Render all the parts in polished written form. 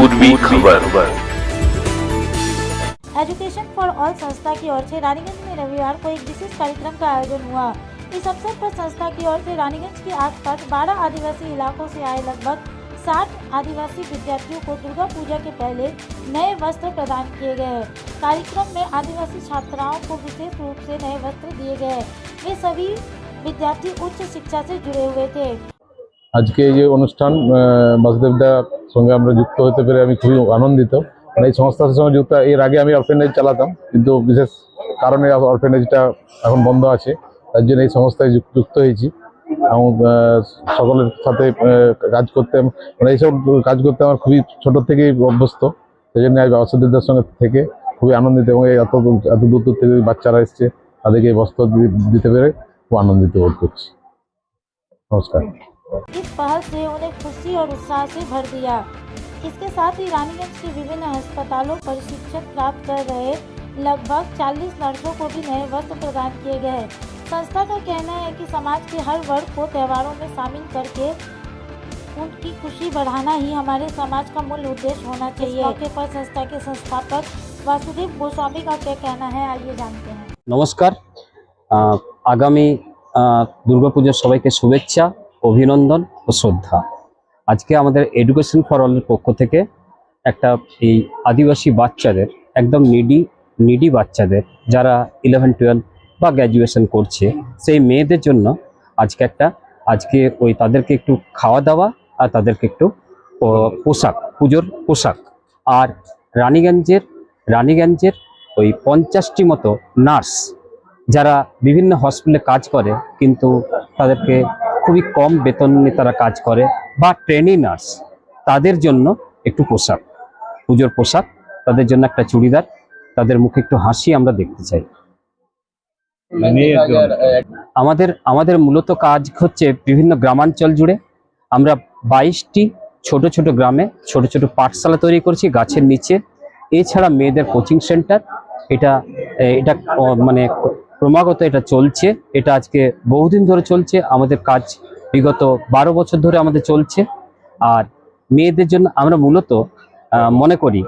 पूर्वी खबर। Education for all संस्था की ओर से रानीगंज में रविवार को एक विशेष कार्यक्रम का आयोजन हुआ। इस अवसर पर संस्था की ओर से रानीगंज के आसपास 12 आदिवासी इलाकों से आए लगभग 60 आदिवासी विद्यार्थियों को दुर्गा पूजा के पहले नए वस्त्र प्रदान किए गए। कार्यक्रम में आदिवासी छात्राओं को विशेष रूप से नए वस्त्र दिए गए। वे सभी विद्यार्थी उच्च शिक्षा से जुड़े हुए थे। आज के ये অনুষ্ঠান বাসুদেবদার সঙ্গে আমরা যুক্ত হতে পেরে আমি খুবই আনন্দিত। এই সংস্থার সঙ্গে যুক্ত এর আগে আমি অরফেনেজ চালাতাম, কিন্তু বিশেষ কারণে অরফেনেজটা এখন বন্ধ আছে, তার জন্য এই সংস্থায় যুক্ত হয়েছি এবং সকলের সাথে কাজ করতে মানে এইসব কাজ করতে আমার খুবই ছোট থেকেই অভ্যস্ত। সেই জন্য আমি বাসুদেবদার সঙ্গে থেকে খুবই আনন্দিত এবং এত দূর দূর থেকে বাচ্চারা এসছে, তাদেরকে এই বস্ত্র দিতে পেরে খুব আনন্দিত বোধ করছি। নমস্কার। इस पहल से उन्हें खुशी और उत्साह से भर दिया। इसके साथ ही रानीगंज के विभिन्न अस्पतालों प्रशिक्षण प्राप्त कर रहे लगभग 40 नर्सों को भी नए वस्त्र प्रदान किए गए। संस्था का कहना है कि समाज के हर वर्ग को त्योहारों में शामिल करके उनकी खुशी बढ़ाना ही हमारे समाज का मूल उद्देश्य होना चाहिए। इस मौके पर संस्था के संस्थापक वासुदेव गोस्वामी का क्या कहना है, आइए जानते हैं। नमस्कार। आगामी दुर्गा पूजा सबाइके शुभेच्छा, অভিনন্দন ও শ্রদ্ধা। আজকে আমাদের এডুকেশন ফর অলের পক্ষ থেকে একটা এই আদিবাসী বাচ্চাদের, একদম নিডি বাচ্চাদের যারা 11-12 বা গ্র্যাজুয়েশন করছে, সেই মেয়েদের জন্য আজকে ওই তাদেরকে একটু খাওয়া দাওয়া আর তাদেরকে একটু পোশাক, পুজোর পোশাক, আর রানীগঞ্জের ওই 50টি মতো নার্স যারা বিভিন্ন হসপিটালে কাজ করে কিন্তু তাদেরকে খুবই কম বেতনে তারা কাজ করে, বা ট্রেনি নার্স, তাদের জন্য একটু পোশাক, পুজোর পোশাক, তাদের জন্য একটা চুড়িদার, তাদের মুখে একটু হাসি আমরা দেখতে চাই। আমাদের মূলত কাজ হচ্ছে বিভিন্ন গ্রামাঞ্চল জুড়ে। আমরা 22টি ছোট ছোট গ্রামে ছোট ছোট পাঠশালা তৈরি করছি গাছের নিচে। এছাড়া মেয়েদের কোচিং সেন্টার, এটা মানে ক্রমাগত এটা চলছে। এটা আজকে বহুদিন ধরে চলছে, আমাদের কাজ বিগত 12 বছর ধরে আমাদের চলছে। আর মেয়েদের জন্য আমরা মূলত মনে করি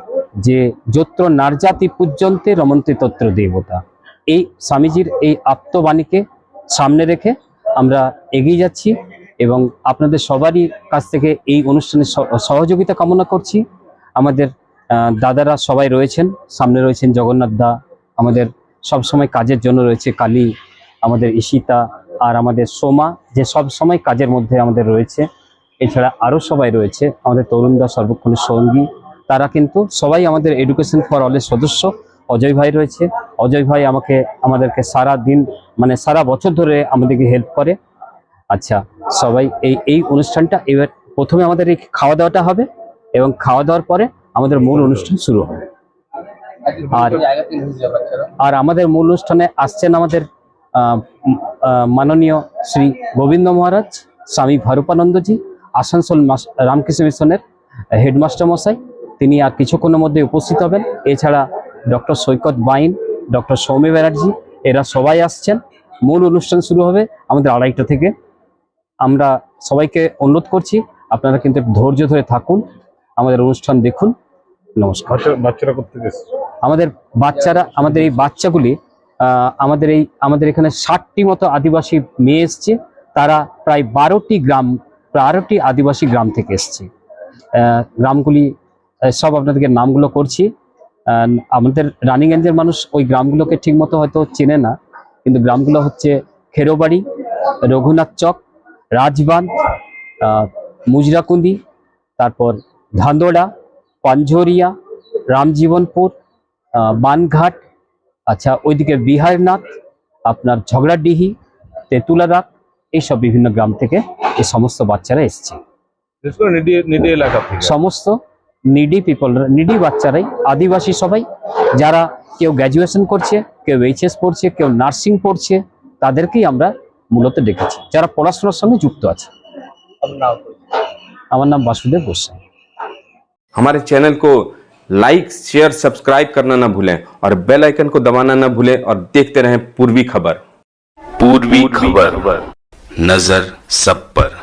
যে যত্র নারজাতি পূজ্যন্তে রমন্তে তত্র দেবতা, এই স্বামীজির এই আত্মবাণীকে সামনে রেখে আমরা এগিয়ে যাচ্ছি এবং আপনাদের সবারই কাছ থেকে এই অনুষ্ঠানে সহযোগিতা কামনা করছি। আমাদের দাদারা সবাই রয়েছেন, সামনে রয়েছেন জগন্নাথ দা, আমাদের সব সময় কাজের জন্য রয়েছে কালী, আমাদের ঈশিতা, আর আমাদের সোমা যে সব সময় কাজের মধ্যে আমাদের রয়েছে। এছাড়া আরও সবাই রয়েছে, আমাদের তরুণদা সর্বক্ষণের সঙ্গী, তারা কিন্তু সবাই আমাদের এডুকেশন ফর অলের সদস্য। অজয় ভাই রয়েছে, অজয় ভাই আমাদেরকে সারা দিন মানে সারা বছর ধরে আমাদেরকে হেল্প করে। আচ্ছা, সবাই এই অনুষ্ঠানটা এবার প্রথমে আমাদের এই খাওয়া দাওয়াটা হবে এবং খাওয়া দাওয়ার পরে আমাদের মূল অনুষ্ঠান শুরু হবে। আর আমাদের মূল অনুষ্ঠানে আসছেন আমাদের মাননীয় শ্রী গোবিন্দ মহারাজ, স্বামী ভারুপানন্দজি, আসানসোল রামকৃষ্ণ মিশনের হেডমাস্টার মশাই, তিনি আর কিছুক্ষণের মধ্যে উপস্থিত হবেন। এছাড়া ডক্টর সৈকত বাইন, ডক্টর সৌম্য ব্যানার্জি, এরা সবাই আসছেন। মূল অনুষ্ঠান শুরু হবে আমাদের 2:30টা থেকে। আমরা সবাইকে অনুরোধ করছি আপনারা কিন্তু ধৈর্য ধরে থাকুন, আমাদের অনুষ্ঠান দেখুন। নমস্কার। বাচ্চারা করতে গেছে আমাদের এই বাচ্চাগুলি আমাদের এখানে 60টি মতো আদিবাসী মেয়ে এসছে। তারা প্রায় 12টি আদিবাসী গ্রাম থেকে এসছে। গ্রামগুলি সব আপনাদেরকে নামগুলো করছি। আমাদের রানীগঞ্জের মানুষ ওই গ্রামগুলোকে ঠিকমতো হয়তো চেনে না, কিন্তু গ্রামগুলো হচ্ছে খেরোবাড়ি, রঘুনাথ চক, রাজবাঁধ, মুজরাকুন্দি, তারপর ধান্দোড়া, পাঞ্ঝরিয়া, রামজীবনপুর, বানঘাট, আচ্ছা ওইদিকে বিহারনাথ, আপনার ঝগড়াডিহি, তেঁতুলারাক, এইসব বিভিন্ন গ্রাম থেকে এই সমস্ত বাচ্চারা এসছে। সমস্ত নিডি বাচ্চারাই, আদিবাসী সবাই, যারা কেউ গ্র্যাজুয়েশন করছে, কেউ এইচএস পড়ছে, কেউ নার্সিং পড়ছে, তাদেরকেই আমরা মূলত ডেকেছি, যারা পড়াশোনার সঙ্গে যুক্ত আছে। আমার নাম वासुदेव गोस्वामी। हमारे चैनल को लाइक, शेयर, सब्सक्राइब करना ना भूलें और बेल आइकन को दबाना ना भूलें और देखते रहें पूर्वी खबर। पूर्वी खबर, नजर सब पर।